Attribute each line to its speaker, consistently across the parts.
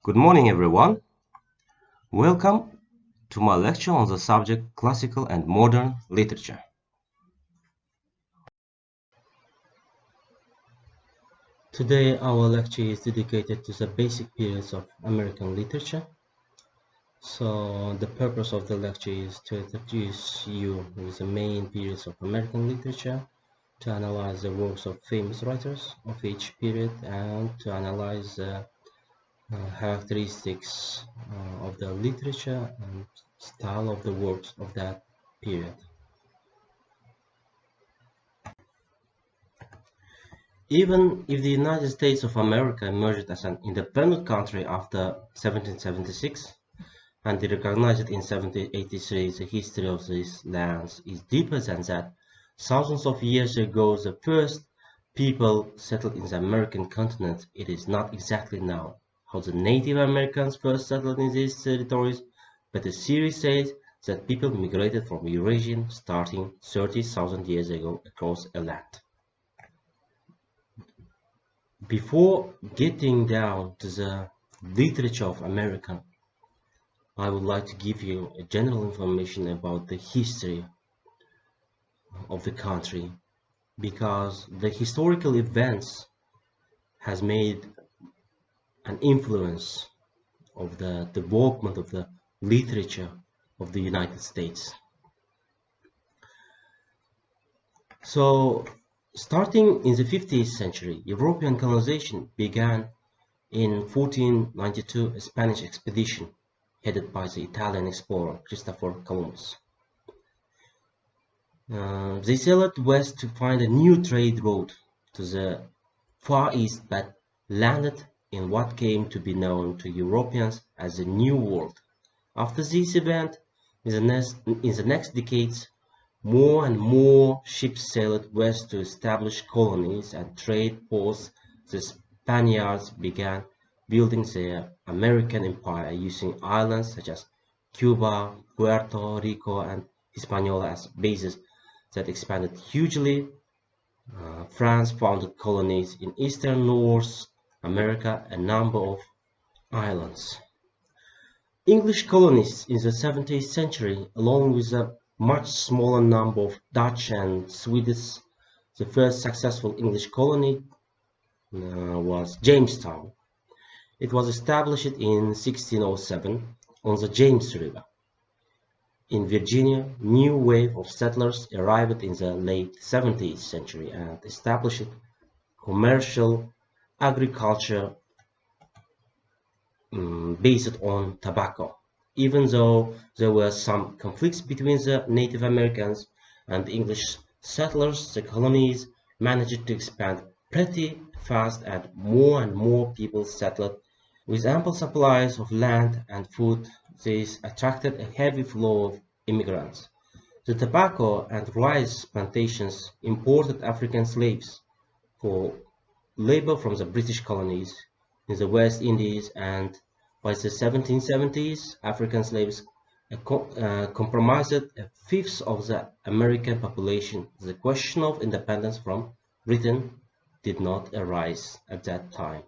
Speaker 1: Good morning, everyone. Welcome to my lecture on the subject Classical and Modern Literature. Today, our lecture is dedicated to the basic periods of American literature. So, the purpose of the lecture is to introduce you with the main periods of American literature, to analyze the works of famous writers of each period, and to analyze the characteristics of the literature and style of the works of that period. Even if the United States of America emerged as an independent country after 1776 and recognized in 1783, the history of these lands is deeper than that. Thousands of years ago, the first people settled in the American continent. It is not exactly known how the Native Americans first settled in these territories, but the theory says that people migrated from Eurasia starting 30,000 years ago across a land. Before getting down to the literature of America, I would like to give you a general information about the history of the country, because the historical events has made an influence of the development of the literature of the United States. So, starting in the 15th century, European colonization began in 1492, a Spanish expedition headed by the Italian explorer Christopher Columbus. They sailed west to find a new trade route to the Far East, but landed in what came to be known to Europeans as the New World. After this event, in the next decades, more and more ships sailed west to establish colonies and trade posts. The Spaniards began building their American empire using islands such as Cuba, Puerto Rico, and Hispaniola as bases that expanded hugely. France founded colonies in eastern North America, a number of islands. English colonies in the 17th century, along with a much smaller number of Dutch and Swedes. The first successful English colony was Jamestown. It was established in 1607 on the James River. In Virginia, a new wave of settlers arrived in the late 17th century and established commercial agriculture based on tobacco. Even though there were some conflicts between the Native Americans and the English settlers, the colonies managed to expand pretty fast and more people settled. With ample supplies of land and food, this attracted a heavy flow of immigrants. The tobacco and rice plantations imported African slaves for labor from the British colonies in the West Indies, and by the 1770s, African slaves comprised a fifth of the American population. The question of independence from Britain did not arise at that time.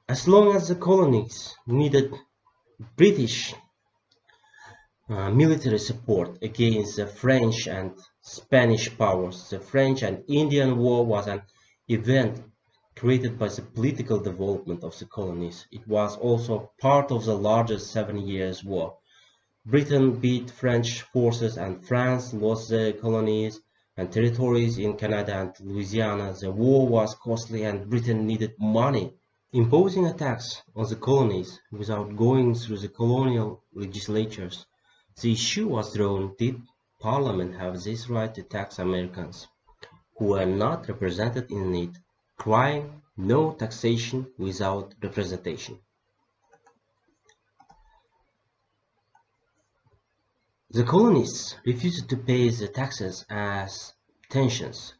Speaker 1: As long as the colonies needed British military support against the French and Spanish powers, the French and Indian War was an event created by the political development of the colonies. It was also part of the larger 7 Years' War. Britain beat French forces and France lost the colonies and territories in Canada and Louisiana. The war was costly and Britain needed money. Imposing a tax on the colonies without going through the colonial legislatures, the issue was drawn: did Parliament have this right to tax Americans who were not represented in it? Crying no taxation without representation. The colonists refused to pay the taxes as tensions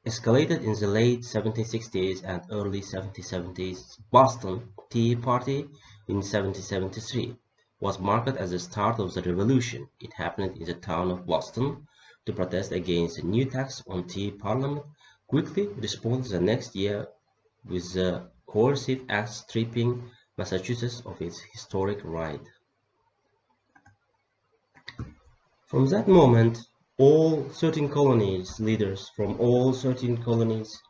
Speaker 1: escalated in the late 1760s and early 1770s. Boston Tea Party in 1773 was marked as the start of the revolution. It happened in the town of Boston to protest against the new tax on tea. Parliament quickly responded the next year with the coercive act stripping Massachusetts of its historic right. From that moment, all 13 colonies leaders from all 13 colonies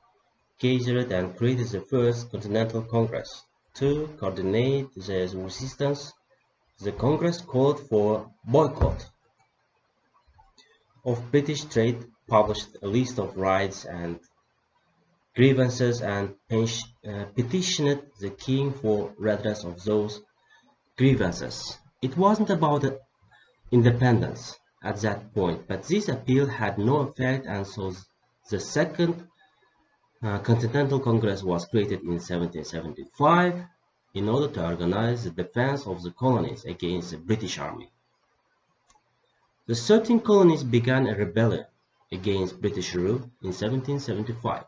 Speaker 1: gathered and created the First Continental Congress to coordinate the resistance. The Congress called for boycott of British trade, published a list of rights and grievances, and petitioned the king for redress of those grievances. It wasn't about independence at that point, but this appeal had no effect, and so the Second Continental Congress was created in 1775 in order to organize the defense of the colonies against the British Army. The 13 colonies began a rebellion against British rule in 1775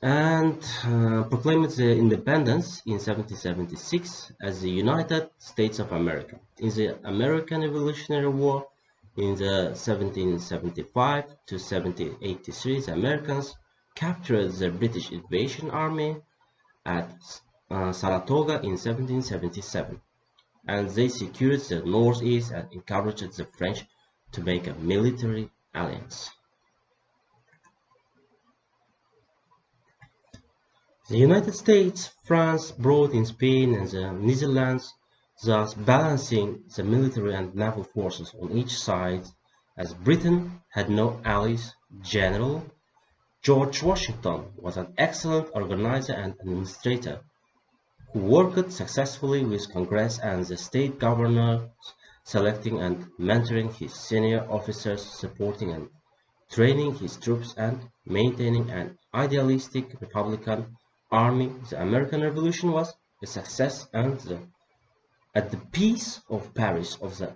Speaker 1: and proclaimed their independence in 1776 as the United States of America. In the American Revolutionary War in the 1775 to 1783, the Americans captured the British invasion army at Saratoga in 1777, and they secured the Northeast and encouraged the French to make a military alliance. The United States, France, Britain, Spain, and the Netherlands, thus balancing the military and naval forces on each side, as Britain had no allies. General George Washington was an excellent organizer and administrator who worked successfully with Congress and the state governors, selecting and mentoring his senior officers, supporting and training his troops, and maintaining an idealistic Republican army. The American Revolution was a success, and at the Peace of Paris of the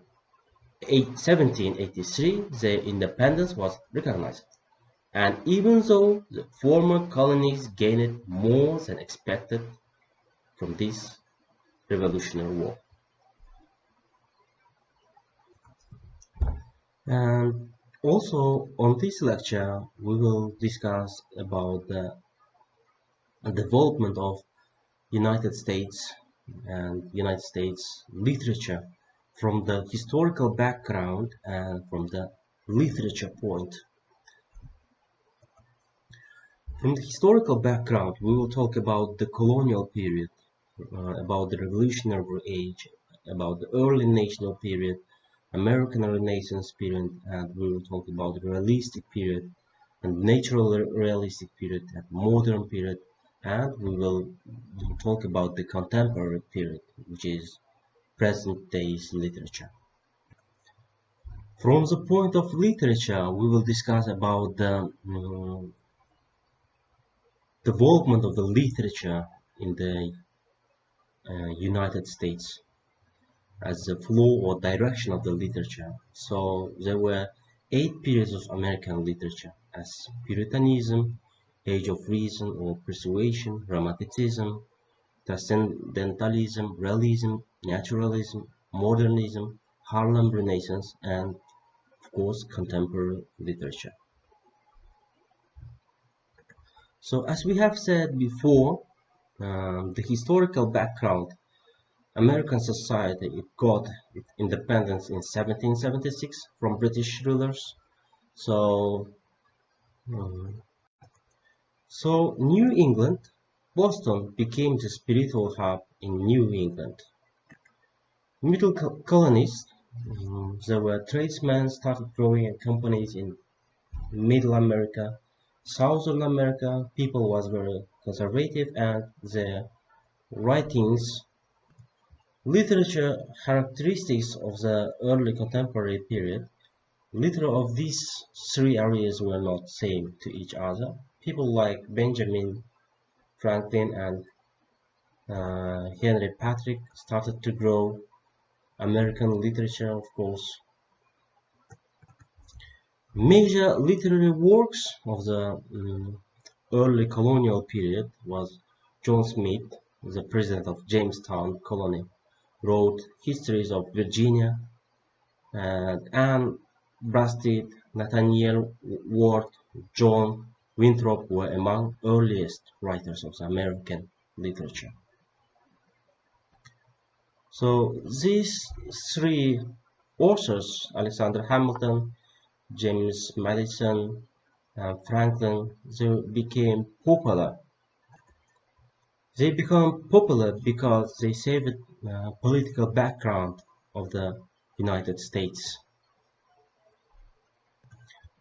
Speaker 1: 1783, their independence was recognized. And even though the former colonies gained more than expected from this Revolutionary War. And also on this lecture, we will discuss about the development of United States and United States literature from the historical background and from the literature point. From the historical background, we will talk about the colonial period, about the Revolutionary Age, about the early national period, American Renaissance period, and we will talk about the realistic period and natural realistic period and modern period, and we will talk about the contemporary period, which is present day's literature. From the point of literature, we will discuss about the development of the literature in the United States as the flow or direction of the literature. So there were 8 periods of American literature as Puritanism, Age of Reason or Persuasion, Romanticism, Transcendentalism, Realism, Naturalism, Modernism, Harlem Renaissance, and of course contemporary literature. So as we have said before, the historical background, American society, it got its independence in 1776 from British rulers. So New England, Boston became the spiritual hub in New England. Middle colonies, there were tradesmen started growing companies in Middle America. Southern America, people was very conservative, and their writings, literature characteristics of the early contemporary period, literature of these 3 areas were not same to each other. People like Benjamin Franklin and Henry Patrick started to grow American literature, of course. Major literary works of the early colonial period was John Smith, the president of Jamestown colony, wrote histories of Virginia, and Anne Bradstreet, Nathaniel Ward, John Winthrop were among earliest writers of the American literature. So these three authors, Alexander Hamilton, James Madison, and Franklin, they became popular. They become popular because they saved political background of the United States.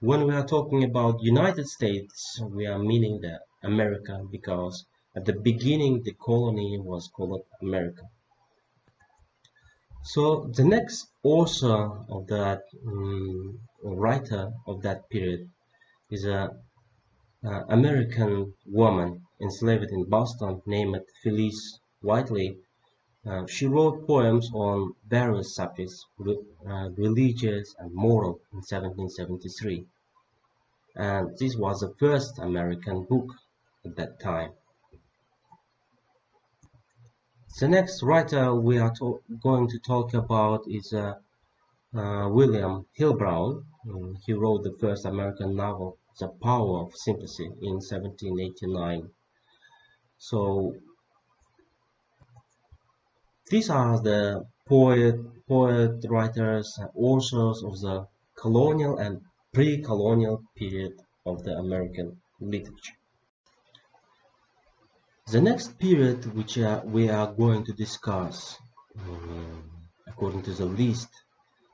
Speaker 1: When we are talking about United States, we are meaning the America, because at the beginning the colony was called America. So the next author of that writer of that period is a American woman enslaved in Boston named Phyllis Whiteley. She wrote poems on various subjects, religious and moral, in 1773. And this was the first American book at that time. The next writer we are going to talk about is William Hill Brown. He wrote the first American novel, The Power of Sympathy, in 1789. So these are the poet writers, and authors of the colonial and pre-colonial period of the American literature. The next period which we are going to discuss, according to the list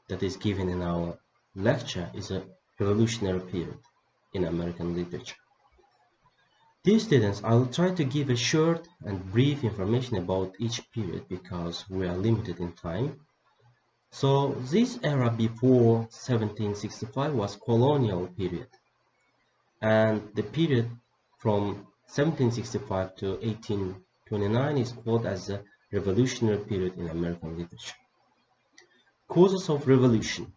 Speaker 1: that is given in our lecture, is a revolutionary period in American literature. Dear students, I will try to give a short and brief information about each period because we are limited in time. So this era before 1765 was colonial period, and the period from 1765 to 1829 is called as the revolutionary period in American literature. Causes of revolution.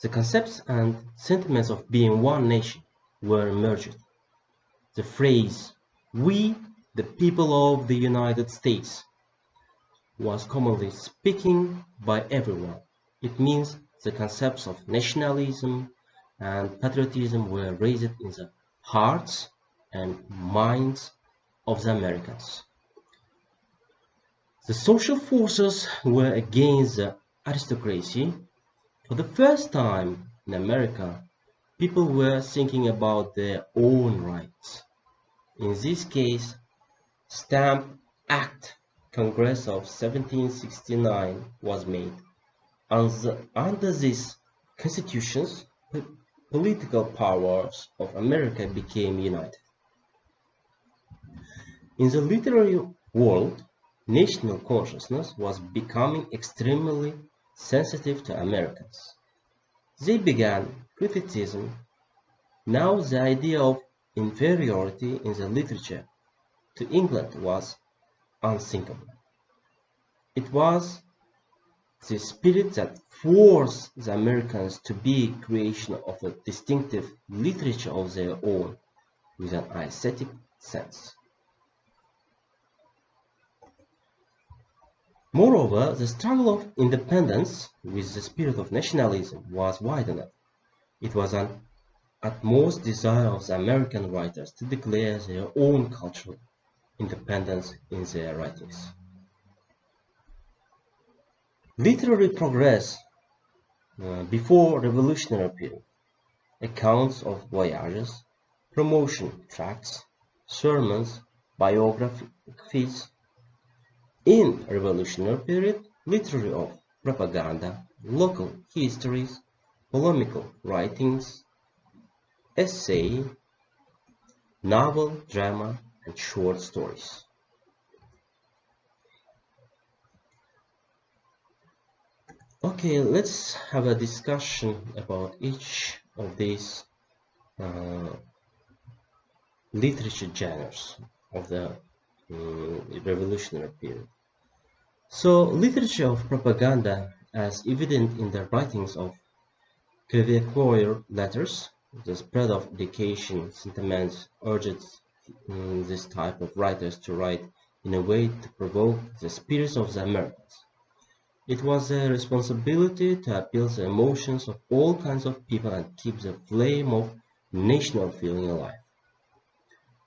Speaker 1: The concepts and sentiments of being one nation were merged. The phrase, "we, the people of the United States," was commonly speaking by everyone. It means the concepts of nationalism and patriotism were raised in the hearts and minds of the Americans. The social forces were against the aristocracy. For the first time in America, people were thinking about their own rights. In this case, Stamp Act Congress of 1769 was made. Under these constitutions, the political powers of America became united. In the literary world, national consciousness was becoming extremely sensitive to Americans. They began criticism. Now the idea of inferiority in the literature to England was unthinkable. It was the spirit that forced the Americans to be creation of a distinctive literature of their own with an aesthetic sense. Moreover, the struggle of independence with the spirit of nationalism was widened. It was an utmost desire of the American writers to declare their own cultural independence in their writings. Literary progress before revolutionary period. Accounts of voyages, promotion tracts, sermons, biographies. In revolutionary period, literature of propaganda, local histories, polemical writings, essay, novel, drama, and short stories. Okay, let's have a discussion about each of these literature genres of the revolutionary period. So, literature of propaganda, as evident in the writings of Crevecoeur letters, the spread of education sentiments urged this type of writers to write in a way to provoke the spirits of the Americans. It was their responsibility to appeal to the emotions of all kinds of people and keep the flame of national feeling alive.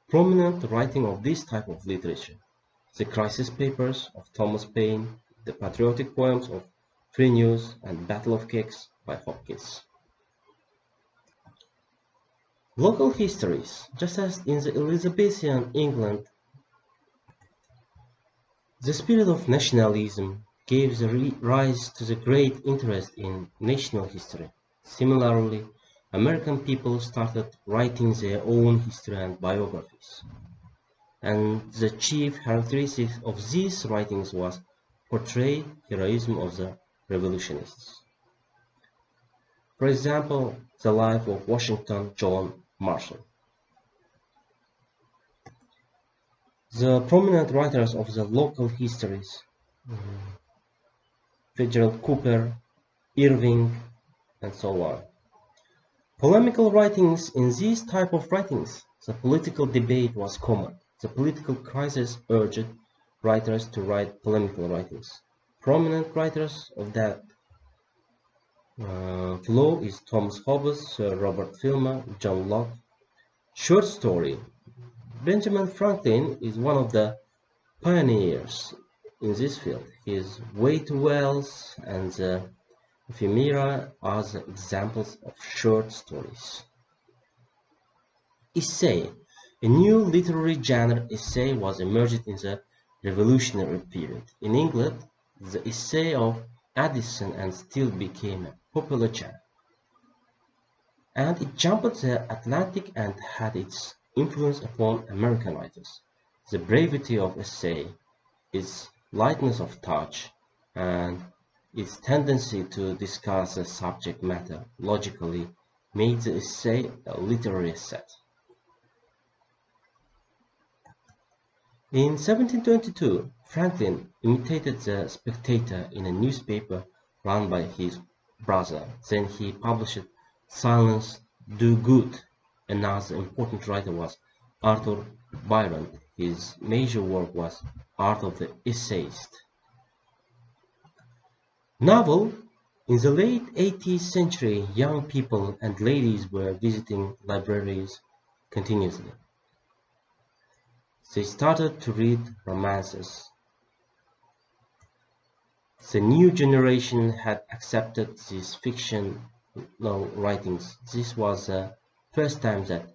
Speaker 1: Prominent writing of this type of literature: the Crisis Papers of Thomas Paine, the patriotic poems of Phineus, and Battle of Cakes by Hopkins. Local histories: just as in the Elizabethan England, the spirit of nationalism gave rise to the great interest in national history. Similarly, American people started writing their own history and biographies, and the chief characteristic of these writings was portrayed heroism of the revolutionists. For example, the life of Washington John Marshall. The prominent writers of the local histories: Fitzgerald Cooper, Irving, and so on. Polemical writings: in these type of writings, the political debate was common. The political crisis urged writers to write polemical writings. Prominent writers of that flow is Thomas Hobbes, Sir Robert Filmer, John Locke. Short story: Benjamin Franklin is one of the pioneers in this field. His Way to Wales and the Ephemera are the examples of short stories. Essay: a new literary genre, essay, was emerged in the Revolutionary period. In England, the essay of Addison and Steele became a popular genre, and it jumped the Atlantic and had its influence upon American writers. The brevity of essay, its lightness of touch, and its tendency to discuss the subject matter logically made the essay a literary asset. In 1722, Franklin imitated the Spectator in a newspaper run by his brother. Then he published Silence Do Good. Another important writer was Arthur Byron. His major work was Art of the Essayist. Novel: in the late 18th century, young people and ladies were visiting libraries continuously. They started to read romances. The new generation had accepted these fictional writings. This was the first time that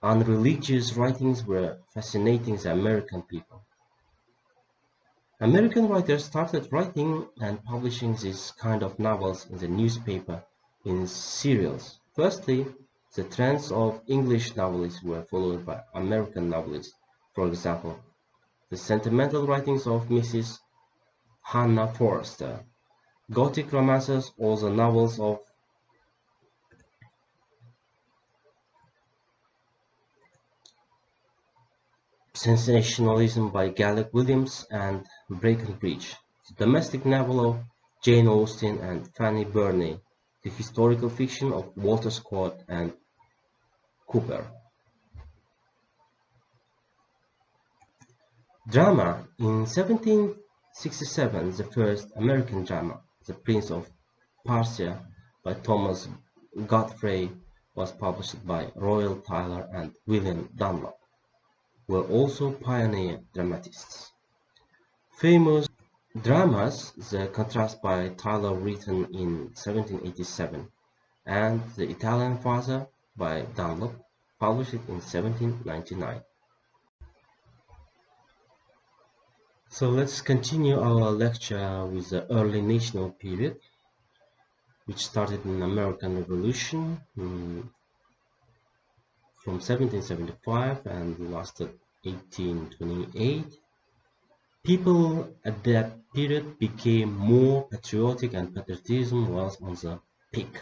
Speaker 1: unreligious writings were fascinating the American people. American writers started writing and publishing these kind of novels in the newspaper in serials. Firstly, the trends of English novelists were followed by American novelists. For example, the sentimental writings of Mrs. Hannah Forster, Gothic romances, or the novels of sensationalism by Gallic Williams and Breckinridge, the domestic novel of Jane Austen and Fanny Burney, the historical fiction of Walter Scott and Cooper. Drama: in 1767, the first American drama, The Prince of Persia by Thomas Godfrey, was published by Royal Tyler and William Dunlop, were also pioneer dramatists. Famous dramas: The Contrast by Tyler, written in 1787, and The Italian Father by Dunlop, published in 1799. So let's continue our lecture with the early national period, which started in the American Revolution from 1775 and lasted 1828. People at that period became more patriotic and patriotism was on the peak.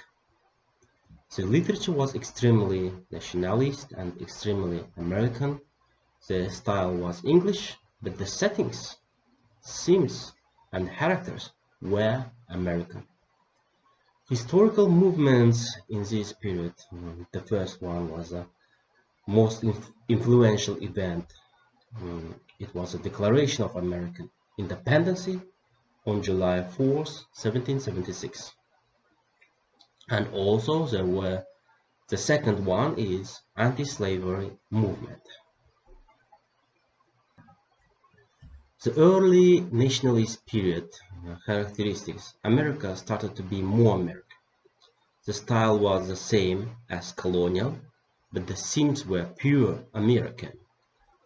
Speaker 1: The literature was extremely nationalist and extremely American. The style was English, but the settings, themes, and characters were American. Historical movements in this period: the first one was the most influential event. It was a Declaration of American Independence on July 4th, 1776. And also the second one is anti-slavery movement. The early nationalist period characteristics. America started to be more American. The style was the same as colonial, but the themes were pure American.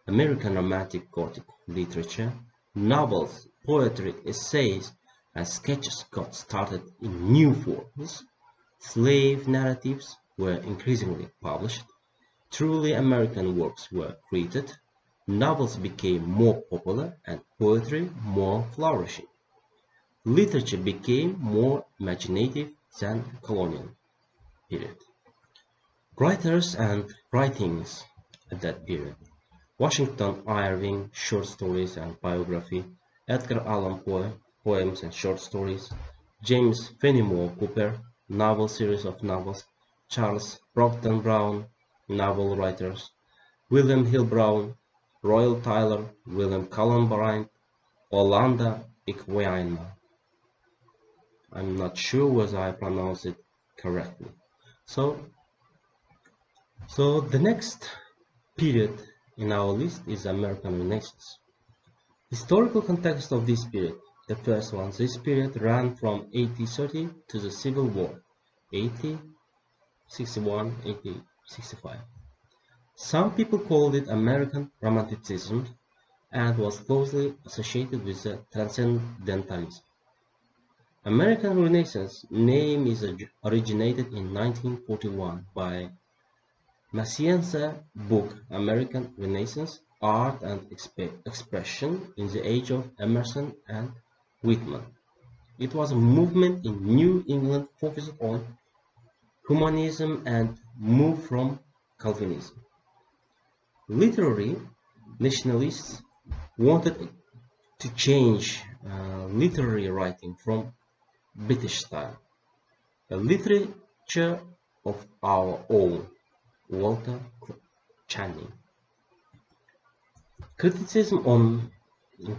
Speaker 1: American romantic Gothic literature, novels, poetry, essays, and sketches got started in new forms. Slave narratives were increasingly published. Truly American works were created. Novels became more popular and poetry more flourishing. Literature became more imaginative than the colonial period. Writers and writings at that period. Washington Irving, short stories and biography. Edgar Allan Poe, poems and short stories. James Fenimore Cooper, novel series of novels. Charles Brockden Brown, novel writers. William Hill Brown, Royal Tyler, William Cullen Bryant, Orlando Equiano. I'm not sure whether I pronounce it correctly. So the next period in our list is American Renaissance. Historical context of this period. The first one, this period ran from 1830 to the Civil War, 1861, 1865. Some people called it American Romanticism and was closely associated with the Transcendentalism. American Renaissance name is originated in 1941 by Macienza book American Renaissance, Art and Expression in the Age of Emerson and Whitman. It was a movement in New England focused on humanism and moved from Calvinism. Literary nationalists wanted to change literary writing from British style, a literature of our own. Walter Channing. Criticism on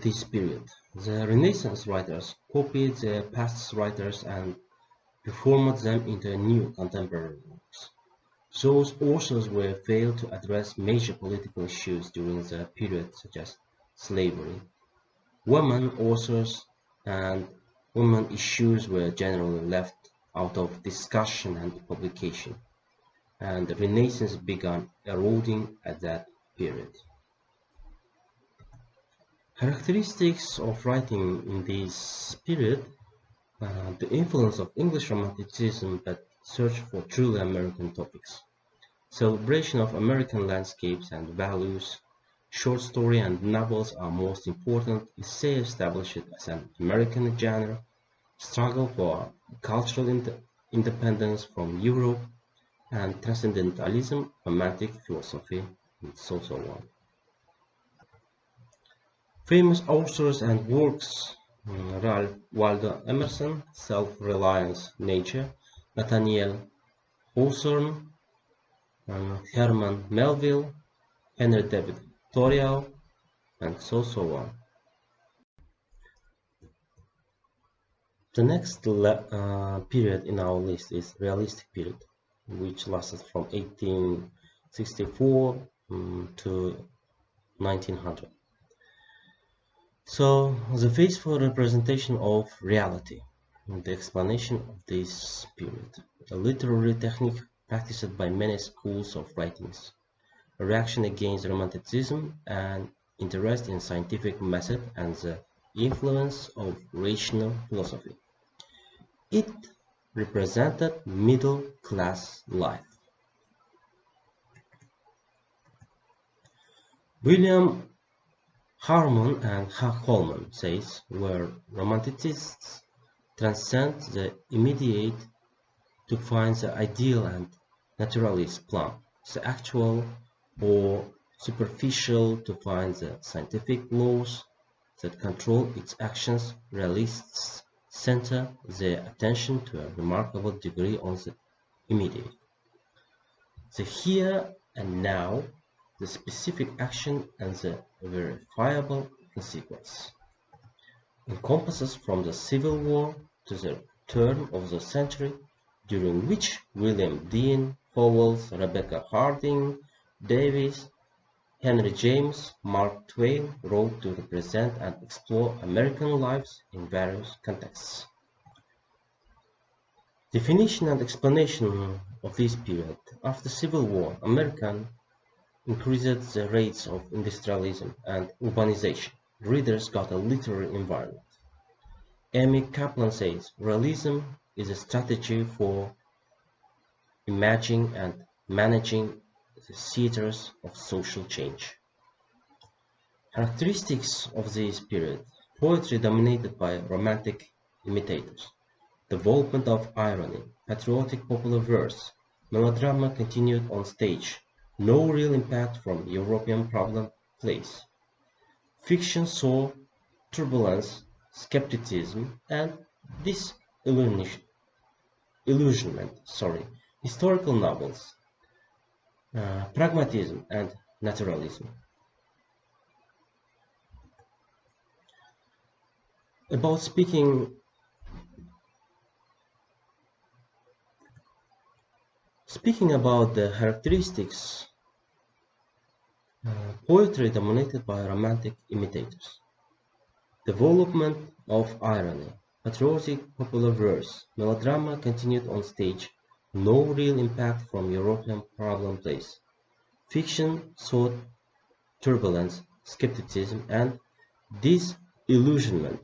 Speaker 1: this period. The Renaissance writers copied the past writers and reformed them into new contemporary works. Those authors were failed to address major political issues during the period, such as slavery. Women authors and women issues were generally left out of discussion and publication, and the Renaissance began eroding at that period. Characteristics of writing in this period. The influence of English Romanticism that searched for truly American topics. Celebration of American landscapes and values. Short story and novels are most important. Essay established as an American genre. Struggle for cultural independence from Europe, and Transcendentalism, Romantic philosophy, and so on. Famous authors and works. Ralph Waldo Emerson, Self-Reliance, Nature, Nathaniel Hawthorne, Herman Melville, Henry David Thoreau, and so on. The next period in our list is Realistic period, which lasted from 1864 to 1900. So, the faithful representation of reality, the explanation of this period, a literary technique practiced by many schools of writings, a reaction against Romanticism, and interest in scientific method and the influence of rational philosophy. It represented middle-class life. William Harmon and Holman says, where romanticists transcend the immediate to find the ideal and naturalist plumb, the actual or superficial to find the scientific laws that control its actions, realists center their attention to a remarkable degree on the immediate, the here and now, the specific action and the verifiable consequence. Encompasses from the Civil War to the turn of the century, during which William Dean Howells, Rebecca Harding Davis, Henry James, Mark Twain wrote to represent and explore American lives in various contexts. Definition and explanation of this period. After the Civil War, America increased the rates of industrialism and urbanization. Readers got a literary environment. Amy Kaplan says, realism is a strategy for imagining and managing the theaters of social change. Characteristics of this period. Poetry dominated by romantic imitators. Development of irony. Patriotic popular verse. Melodrama continued on stage. No real impact from European problem plays. Fiction saw turbulence, skepticism, and disillusionment. Historical novels, pragmatism and naturalism. About speaking about the characteristics, poetry dominated by romantic imitators. Development of irony, patriotic popular verse, melodrama continued on stage, no real impact from European problem plays. Fiction sought turbulence, skepticism, and disillusionment.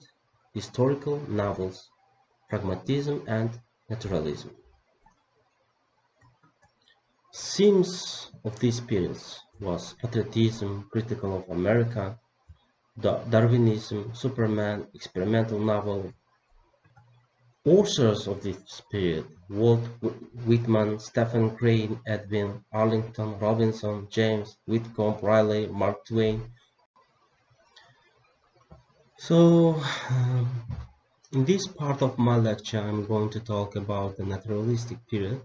Speaker 1: Historical novels, pragmatism and naturalism. Themes of these periods was patriotism, critical of America, Darwinism, Superman, experimental novel. Authors of this period: Walt Whitman, Stephen Crane, Edwin Arlington Robinson, James Whitcomb Riley, Mark Twain. So, in this part of my lecture, I'm going to talk about the naturalistic period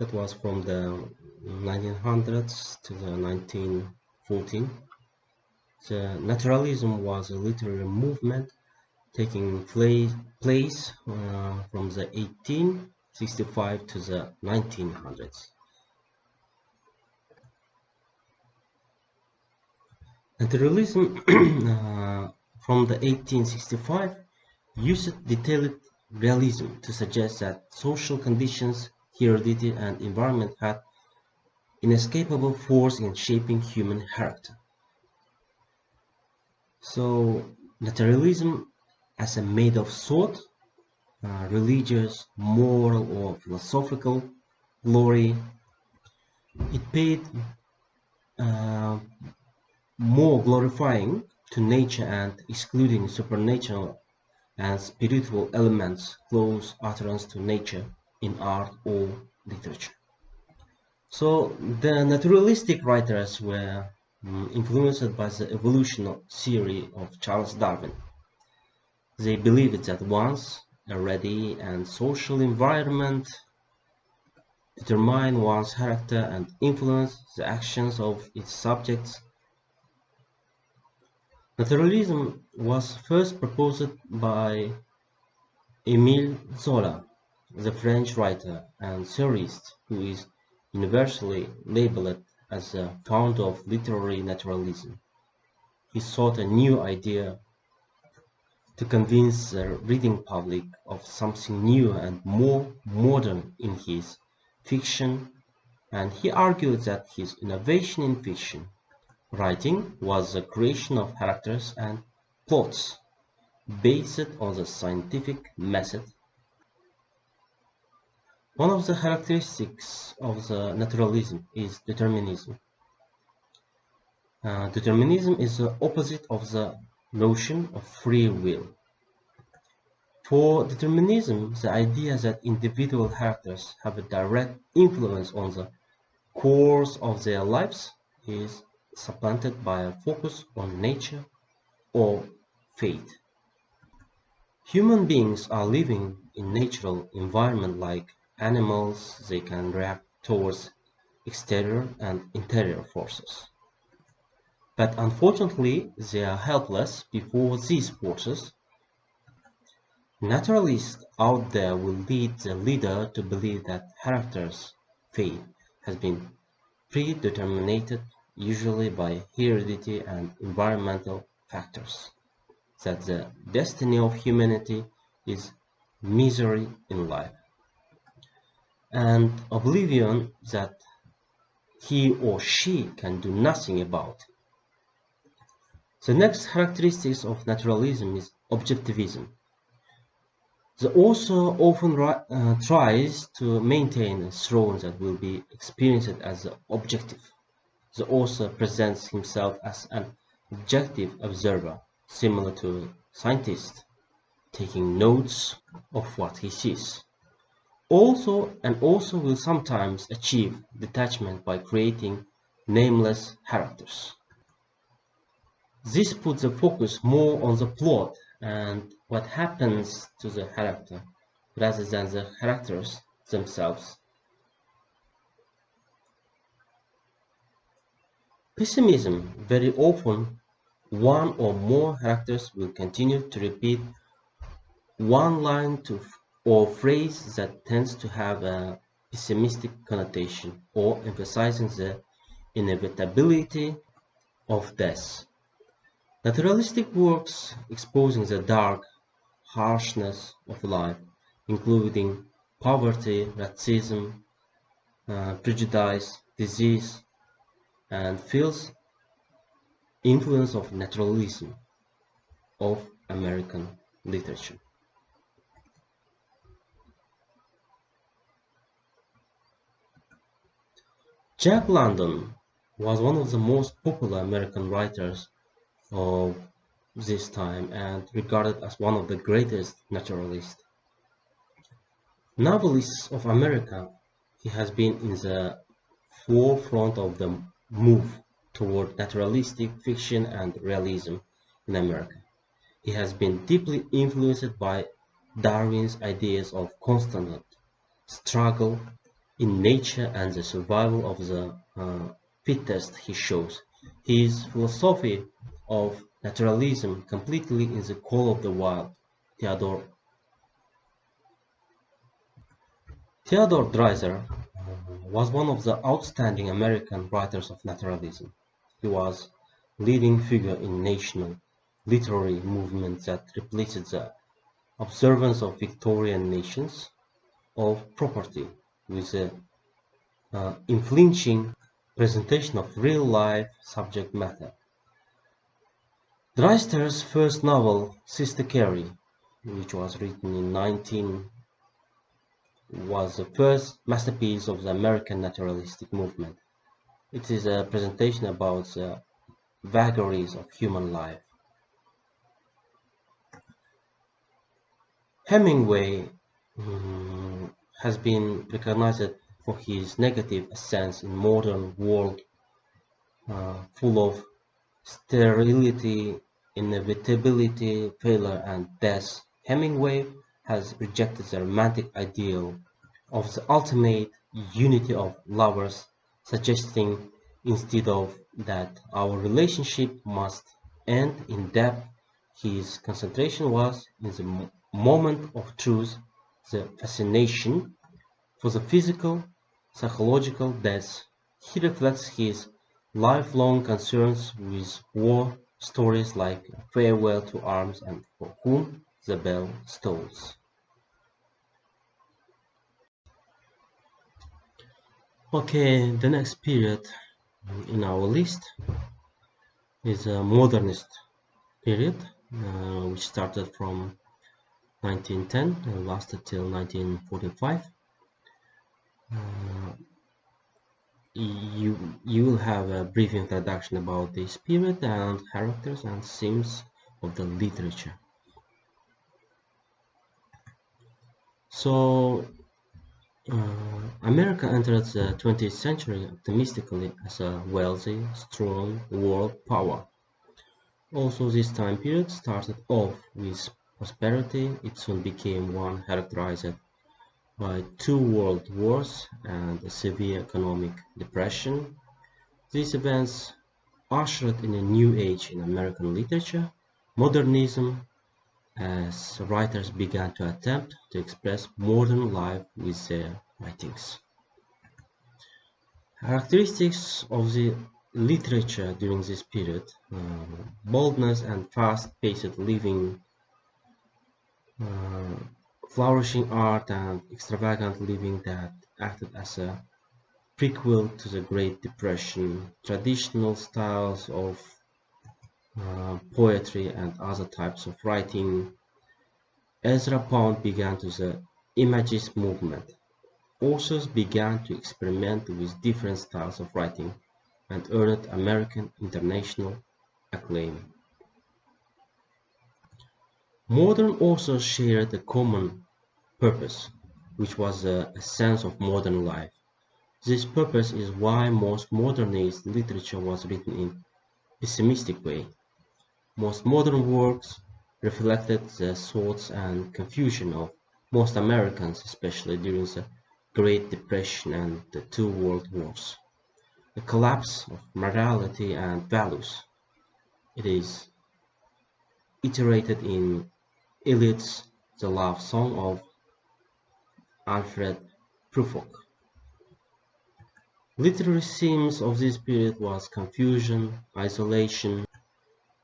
Speaker 1: that was from the 1900s to the 1914. The naturalism was a literary movement taking place from the 1865 to the 1900s. Naturalism from the 1865 used detailed realism to suggest that social conditions, heredity, and environment had inescapable force in shaping human character. So, naturalism as a made of thought, religious, moral, or philosophical glory, it paid more glorifying to nature and excluding supernatural and spiritual elements, close utterance to nature in art or literature. So the naturalistic writers were influenced by the evolutionary theory of Charles Darwin. They believed that once a ready and social environment determine one's character and influence the actions of its subjects. Naturalism was first proposed by Émile Zola, the French writer and theorist who is universally labeled as the founder of literary naturalism. He sought a new idea to convince the reading public of something new and more modern in his fiction, and he argued that his innovation in fiction writing was the creation of characters and plots based on the scientific method. One of the characteristics of the naturalism is determinism. Determinism is the opposite of the notion of free will. For determinism, the idea that individual characters have a direct influence on the course of their lives is supplanted by a focus on nature or fate. Human beings are living in natural environment like animals. They can react towards exterior and interior forces. But unfortunately, they are helpless before these forces. Naturalists out there will lead the reader to believe that character's fate has been predetermined usually by heredity and environmental factors, that the destiny of humanity is misery in life, and oblivion that he or she can do nothing about. The next characteristic of naturalism is objectivism. The author often tries to maintain a throne that will be experienced as objective. The author presents himself as an objective observer, similar to a scientist, taking notes of what he sees. An author will sometimes achieve detachment by creating nameless characters. This puts the focus more on the plot and what happens to the character rather than the characters themselves. Pessimism: very often, one or more characters will continue to repeat one line or phrase that tends to have a pessimistic connotation or emphasizing the inevitability of death. Naturalistic works exposing the dark harshness of life, including poverty, racism, prejudice, disease, and feels influence of naturalism of American literature. Jack London was one of the most popular American writers of this time and regarded as one of the greatest naturalists. Novelists of America, he has been in the forefront of the move toward naturalistic fiction and realism in America. He has been deeply influenced by Darwin's ideas of constant struggle in nature and the survival of the fittest. He shows his philosophy of naturalism completely in The Call of the Wild. Theodore Dreiser was one of the outstanding American writers of naturalism. He was a leading figure in national literary movement that replaced the observance of Victorian notions of property with the unflinching presentation of real-life subject matter. Dreiser's first novel, Sister Carrie, which was written in 19, was the first masterpiece of the American naturalistic movement. It is a presentation about the vagaries of human life. Hemingway has been recognized for his negative sense in modern world full of sterility, inevitability, failure, and death. Hemingway has rejected the romantic ideal of the ultimate unity of lovers, suggesting instead of that our relationship must end in death. His concentration was in the moment of truth, the fascination for the physical, psychological death. He reflects his lifelong concerns with war stories like Farewell to Arms and For Whom the Bell Tolls. Okay, the next period in our list is a modernist period, which started from 1910 and lasted till 1945. You will have a brief introduction about this period and characters and themes of the literature. So, America entered the 20th century optimistically as a wealthy, strong world power. Also, this time period started off with prosperity. It soon became one characterized by 2 world wars and a severe economic depression. These events ushered in a new age in American literature, modernism, as writers began to attempt to express modern life with their writings. Characteristics of literature during this period, boldness and fast-paced living, uh, flourishing art and extravagant living that acted as a prequel to the Great Depression, traditional styles of poetry and other types of writing. Ezra Pound began to the Imagist movement. Authors began to experiment with different styles of writing and earned American international acclaim. Modern authors shared a common purpose, which was the essence of modern life. This purpose is why most modernist literature was written in pessimistic way. Most modern works reflected the thoughts and confusion of most Americans, especially during the Great Depression and the two world wars. The collapse of morality and values. It is iterated in Eliot's The Love Song of Alfred Prufrock. Literary themes of this period was confusion, isolation,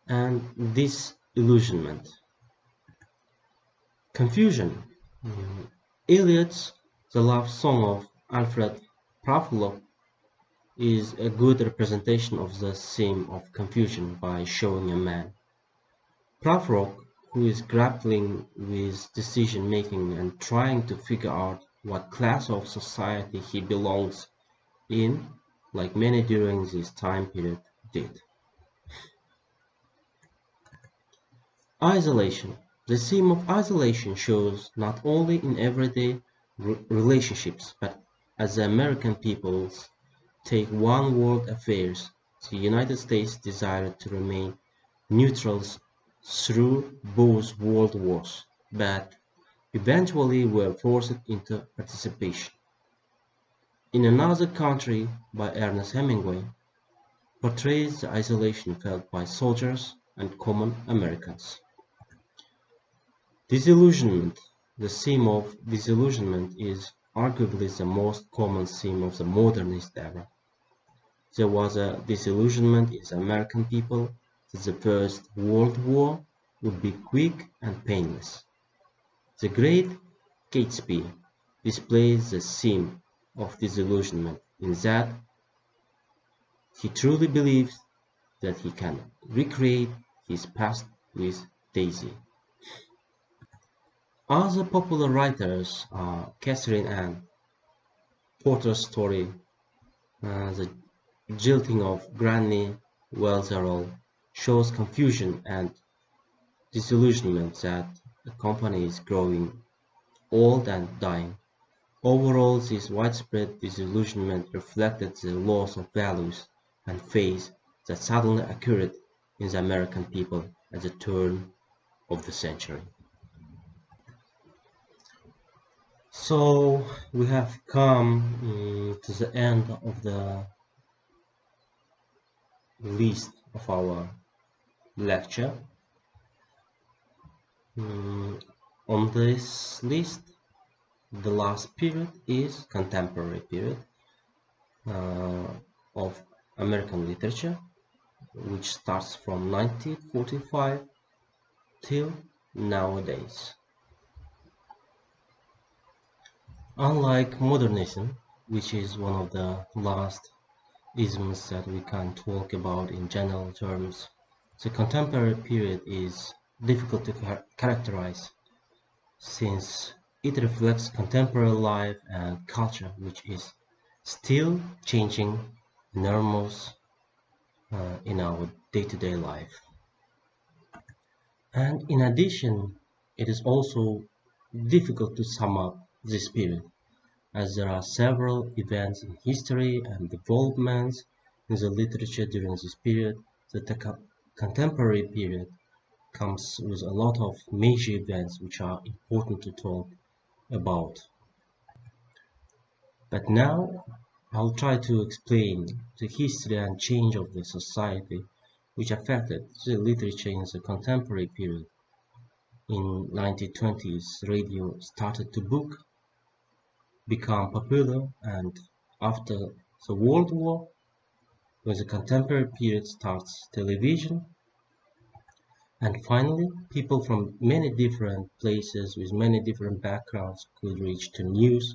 Speaker 1: and disillusionment. Confusion. Eliot's The Love Song of Alfred Prufrock is a good representation of the theme of confusion by showing a man, Prufrock, who is grappling with decision making and trying to figure out what class of society he belongs in, like many during this time period did. Isolation. The theme of isolation shows not only in everyday relationships, but as the American peoples take one world affairs, the United States desired to remain neutrals through both world wars, but eventually were forced into participation. In Another Country by Ernest Hemingway portrays the isolation felt by soldiers and common Americans. Disillusionment. The theme of disillusionment is arguably the most common theme of the modernist era. There was a disillusionment in the American people that the First World War would be quick and painless. The great Gatsby displays the theme of disillusionment in that he truly believes that he can recreate his past with Daisy. Other popular writers are Catherine Ann Porter's story, The Jilting of Granny Wells shows confusion and disillusionment that the company is growing old and dying. Overall, this widespread disillusionment reflected the loss of values and faith that suddenly occurred in the American people at the turn of the century. So we have come to the end of the list of our lecture. On this list, the last period is contemporary period of American literature, which starts from 1945 till nowadays. Unlike modernism, which is one of the last isms that we can talk about in general terms, the contemporary period is difficult to characterize since it reflects contemporary life and culture which is still changing norms in our day-to-day life. And in addition, it is also difficult to sum up this period, as there are several events in history and developments in the literature during this period. The contemporary period comes with a lot of major events which are important to talk about. But now I'll try to explain the history and change of the society which affected the literature in the contemporary period. In 1920s, radio started to become popular, and after the World War, When the contemporary period starts, television, and finally, people from many different places with many different backgrounds could reach to news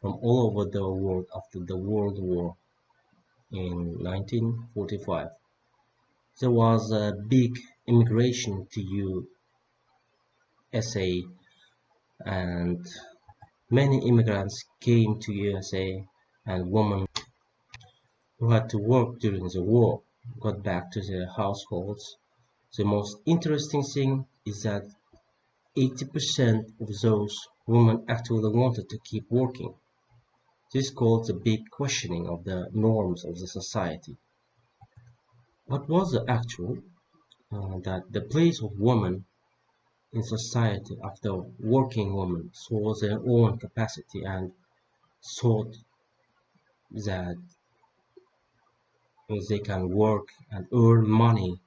Speaker 1: from all over the world after the World War in 1945. There was a big immigration to USA, and many immigrants came to USA, and women who had to work during the war got back to their households. The most interesting thing is that 80% of those women actually wanted to keep working. This caused a big questioning of the norms of the society. What was the actual that the place of women in society after working women saw their own capacity and thought that they can work and earn money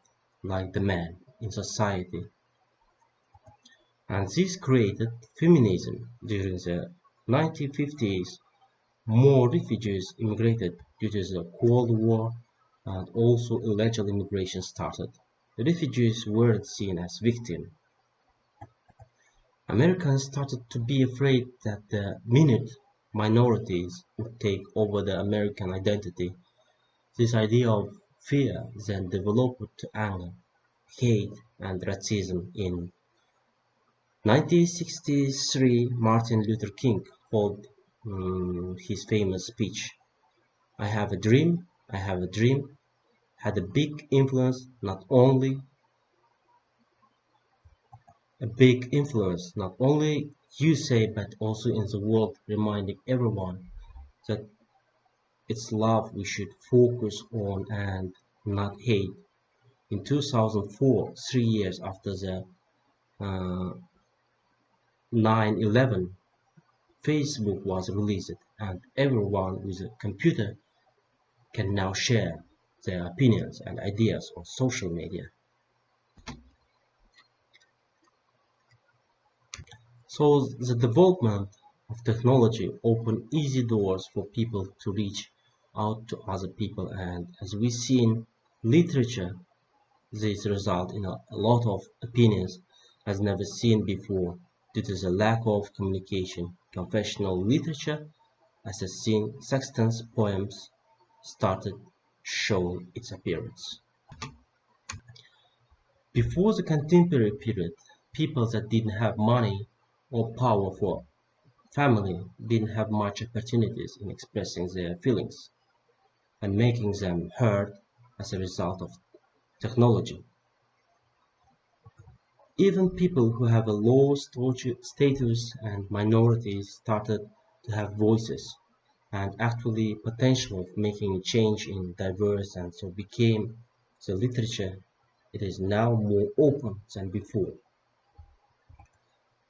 Speaker 1: like the man in society. And this created feminism. During the 1950s, more refugees immigrated due to the Cold War, and also illegal immigration started. The refugees weren't seen as victims. Americans started to be afraid that the minute minorities would take over the American identity, this idea of fear then developed to anger, hate, and racism. In 1963, Martin Luther King held his famous speech, "I have a dream, I have a dream," had a big influence not only USA but also in the world, reminding everyone that it's love we should focus on and not hate. In 2004, 3 years after the uh, 9/11, Facebook was released, and everyone with a computer can now share their opinions and ideas on social media. So the development of technology opened easy doors for people to reach out to other people, and as we see in literature, this result in a lot of opinions as never seen before due to the lack of communication. Confessional literature, as a seen Sexton's poems, started showing its appearance. Before the contemporary period, people that didn't have money or power for family didn't have much opportunities in expressing their feelings and making them heard as a result of technology. Even people who have a low status and minorities started to have voices and actually potential of making a change in diverse, and so became the literature it is now more open than before.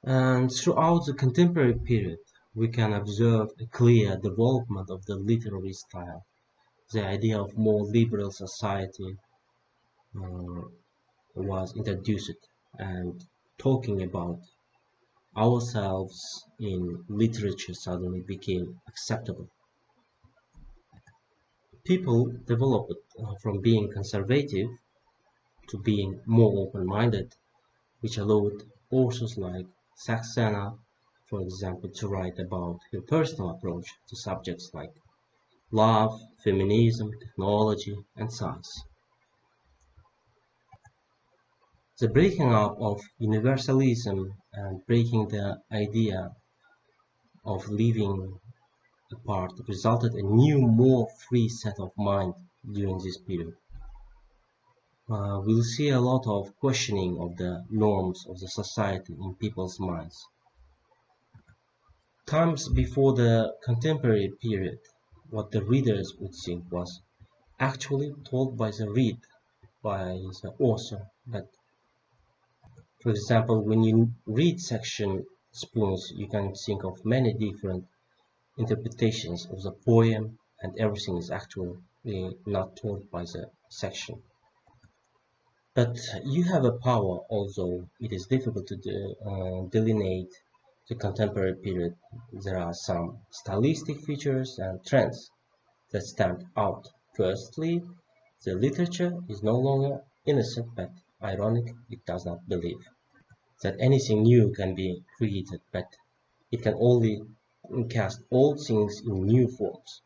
Speaker 1: And throughout the contemporary period, we can observe a clear development of the literary style. The idea of more liberal society uh, was introduced, and talking about ourselves in literature suddenly became acceptable. People developed from being conservative to being more open-minded, which allowed authors like Saxena, for example, to write about her personal approach to subjects like love, feminism, technology, and science. The breaking up of universalism and breaking the idea of living apart resulted in a new, more free set of mind during this period. We'll see a lot of questioning of the norms of the society in people's minds. Times before the contemporary period, what the readers would think was actually told by the author. But for example, when you read section spoons, you can think of many different interpretations of the poem, and everything is actually not told by the section. But you have a power, although it is difficult to delineate the contemporary period. There are some stylistic features and trends that stand out. Firstly, The literature is no longer innocent but ironic. It does not believe that anything new can be created, but it can only cast old things in new forms.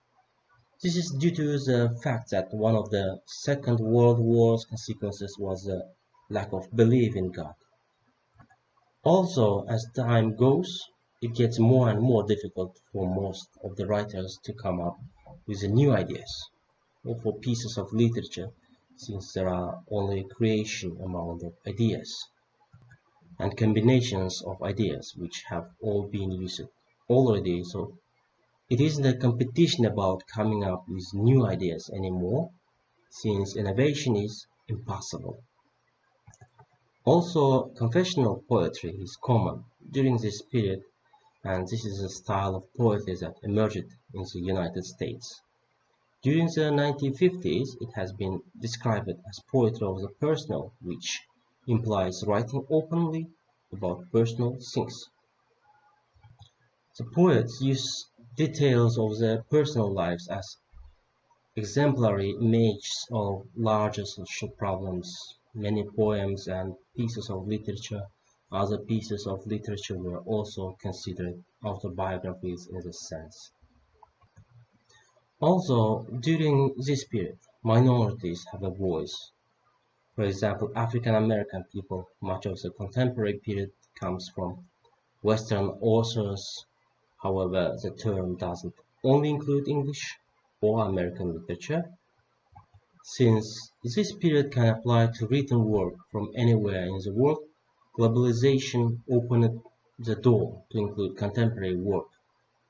Speaker 1: This is due to the fact that one of the Second World War's consequences was the lack of belief in God. Also, as time goes, it gets more and more difficult for most of the writers to come up with the new ideas, or for pieces of literature, since there are only a creation amount of ideas and combinations of ideas which have all been used already. So it isn't a competition about coming up with new ideas anymore, since innovation is impossible. Also, confessional poetry is common during this period, and this is a style of poetry that emerged in the United States. During the 1950s, it has been described as poetry of the personal, which implies writing openly about personal things. The poets use details of their personal lives as exemplary images of larger social problems. Many poems and pieces of literature, other pieces of literature were also considered autobiographies in this sense. Also, during this period, minorities have a voice. For example, African American people. Much of the contemporary period comes from Western authors. However, the term doesn't only include English or American literature, since this period can apply to written work from anywhere in the world. Globalization opened the door to include contemporary work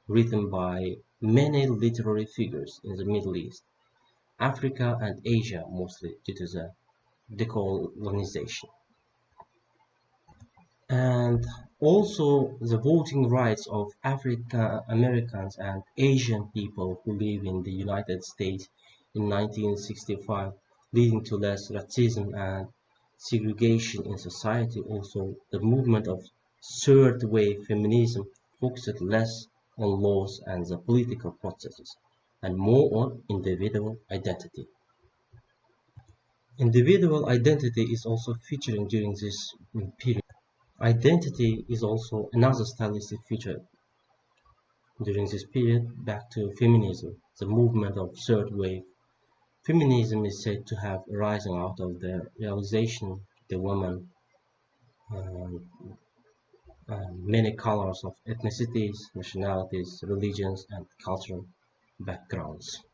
Speaker 1: written by many literary figures in the Middle East, Africa, and Asia, mostly due to the decolonization. And also the voting rights of African Americans and Asian people who live in the United States in 1965, leading to less racism and segregation in society. Also, the movement of third wave feminism focused less on laws and the political processes, and more on individual identity. Individual identity is also featuring during this period. Identity is also another stylistic feature during this period. Back to feminism, the movement of third wave feminism is said to have arisen out of the realization the woman um, many colors of ethnicities, nationalities, religions, and cultural backgrounds.